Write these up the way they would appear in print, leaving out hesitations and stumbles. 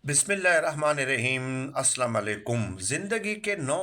बिस्मिल्लाहिर्रहमानिर्रहीम। अस्सलाम वालेकुम। ज़िंदगी के 9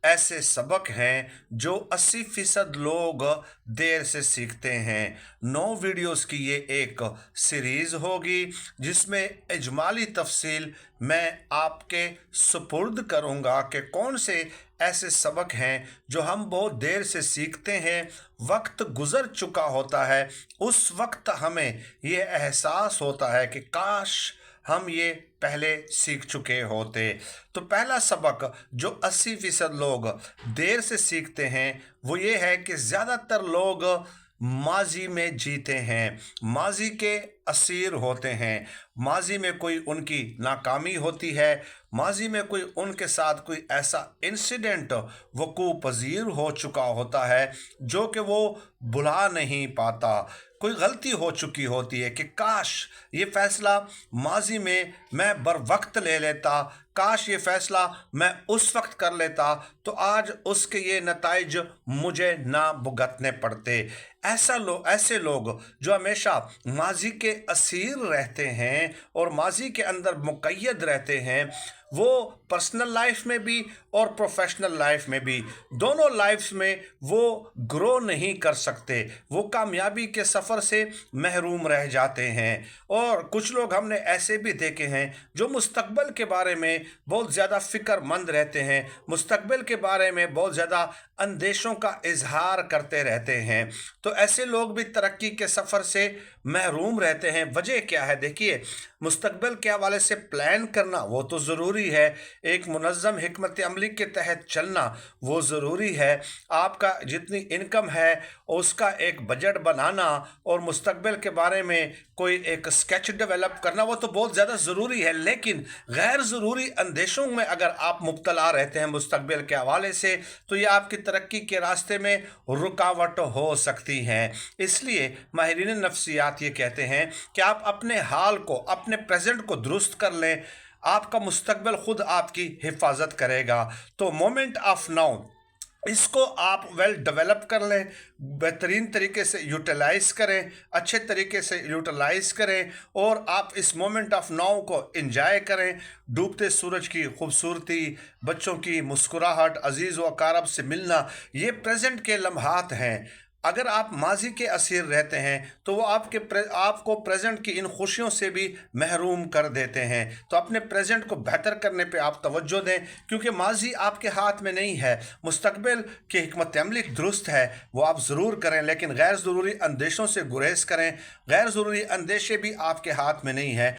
ऐसे सबक हैं जो 80% लोग देर से सीखते हैं। 9 वीडियोस की ये एक सीरीज़ होगी जिसमें इजमाली तफसील मैं आपके सुपुर्द करूँगा कि कौन से ऐसे सबक हैं जो हम बहुत देर से सीखते हैं। वक्त गुज़र चुका होता है, उस वक्त हमें ये एहसास होता है कि काश हम ये पहले सीख चुके होते। तो पहला सबक जो 80% लोग देर से सीखते हैं वो ये है कि ज़्यादातर लोग माजी में जीते हैं, माजी के असीर होते हैं। माजी में कोई उनकी नाकामी होती है, माजी में कोई उनके साथ कोई ऐसा इंसिडेंट वकू पजीर हो चुका होता है जो कि वो भुला नहीं पाता। कोई गलती हो चुकी होती है कि काश ये फ़ैसला माजी में मैं बर वक्त ले लेता, काश ये फ़ैसला मैं उस वक्त कर लेता तो आज उसके ये नताइज मुझे ना भुगतने पड़ते। ऐसे लोग जो हमेशा माजी के असीर रहते हैं और माजी के अंदर मुक़य्यद रहते हैं, वो पर्सनल लाइफ में भी और प्रोफेशनल लाइफ में भी, दोनों लाइफ्स में वो ग्रो नहीं कर सकते, वो कामयाबी के सफ़र से महरूम रह जाते हैं। और कुछ लोग हमने ऐसे भी देखे हैं जो मुस्तकबिल के बारे में बहुत ज़्यादा फ़िक्रमंद रहते हैं, मुस्तकबिल के बारे में बहुत ज़्यादा अंदेशों का इजहार करते रहते हैं। तो ऐसे लोग भी तरक्की के सफ़र से महरूम रहते हैं। वजह क्या है? देखिए, मुस्तकबिल के हवाले से प्लान करना वो तो ज़रूरी है, एक मुनज़्ज़म हिकमत अमली के तहत चलना वो ज़रूरी है, आपका जितनी इनकम है उसका एक बजट बनाना और मुस्तकबिल के बारे में कोई एक स्केच डेवलप करना वो तो बहुत ज़्यादा ज़रूरी है। लेकिन गैर ज़रूरी अंदेशों में अगर आप मुब्तला रहते हैं मुस्तकबिल के हवाले से तो ये आपकी तरक्की के रास्ते में रुकावट हो सकती हैं। इसलिए माहिरीन नफ्सियात ये कहते हैं कि आप अपने हाल को, अपने प्रेजेंट को दुरुस्त कर लें, आपका मुस्तकबिल खुद आपकी हिफाजत करेगा। तो मोमेंट ऑफ नाउ, इसको आप वेल डेवलप कर लें, बेहतरीन तरीके से यूटिलाइज़ करें, अच्छे तरीके से यूटिलाइज़ करें और आप इस मोमेंट ऑफ नाउ को एंजॉय करें। डूबते सूरज की खूबसूरती, बच्चों की मुस्कुराहट, अजीज़ व अकारब से मिलना, ये प्रेजेंट के लम्हात हैं। अगर आप माजी के असीर रहते हैं तो वो आपको प्रेजेंट की इन खुशियों से भी महरूम कर देते हैं। तो अपने प्रेजेंट को बेहतर करने पे आप तवज्जो दें, क्योंकि माजी आपके हाथ में नहीं है। मुस्तकबिल की हिकमत अमली दुरुस्त है, वो आप ज़रूर करें, लेकिन गैर ज़रूरी अंदेशों से गुरेज करें। गैर ज़रूरी अंदेशे भी आपके हाथ में नहीं है।